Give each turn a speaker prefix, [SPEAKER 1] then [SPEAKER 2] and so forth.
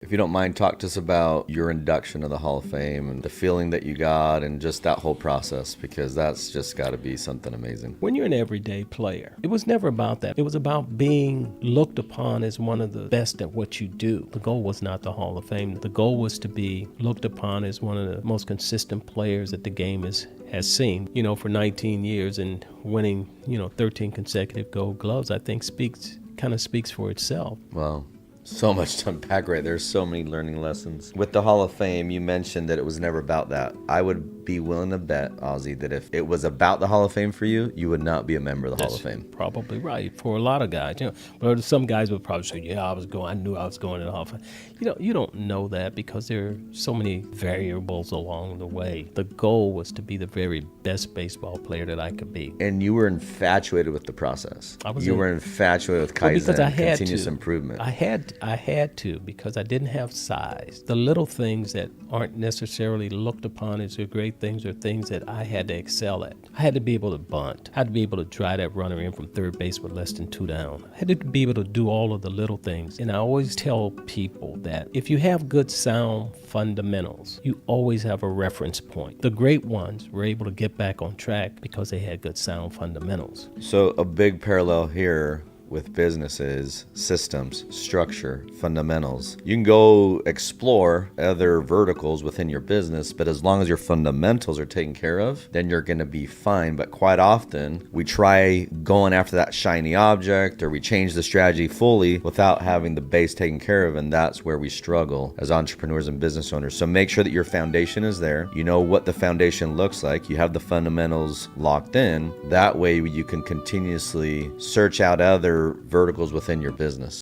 [SPEAKER 1] If you don't mind, talk to us about your induction to the Hall of Fame and the feeling that you got and just that whole process, because that's just got to be something amazing.
[SPEAKER 2] When you're an everyday player, it was never about that. It was about being looked upon as one of the best at what you do. The goal was not the Hall of Fame. The goal was to be looked upon as one of the most consistent players that the game has seen, for 19 years and winning, 13 consecutive gold gloves, I think kind of speaks for itself.
[SPEAKER 1] Well, so much to unpack right there. So many learning lessons. With the Hall of Fame, you mentioned that it was never about that. I would be willing to bet, Ozzie, that if it was about the Hall of Fame for you, you would not be a member of the Hall of Fame.
[SPEAKER 2] Probably right for a lot of guys. But some guys would probably say, "Yeah, I knew I was going to the Hall of Fame." You don't know that because there are so many variables along the way. The goal was to be the very best baseball player that I could be.
[SPEAKER 1] And you were infatuated with the process.
[SPEAKER 2] You
[SPEAKER 1] were infatuated with Kaizen,
[SPEAKER 2] because I had
[SPEAKER 1] continuous
[SPEAKER 2] to.
[SPEAKER 1] improvement.
[SPEAKER 2] I had to because I didn't have size. The little things that aren't necessarily looked upon as the great things are things that I had to excel at. I had to be able to bunt. I had to be able to drive that runner in from third base with less than 2 down. I had to be able to do all of the little things. And I always tell people that if you have good sound fundamentals, you always have a reference point. The great ones were able to get back on track because they had good sound fundamentals.
[SPEAKER 1] So a big parallel here with businesses, systems, structure, fundamentals. You can go explore other verticals within your business, but as long as your fundamentals are taken care of, then you're going to be fine. But quite often, we try going after that shiny object, or we change the strategy fully without having the base taken care of, and that's where we struggle as entrepreneurs and business owners. So make sure that your foundation is there. You know what the foundation looks like. You have the fundamentals locked in. That way you can continuously search out other verticals within your business.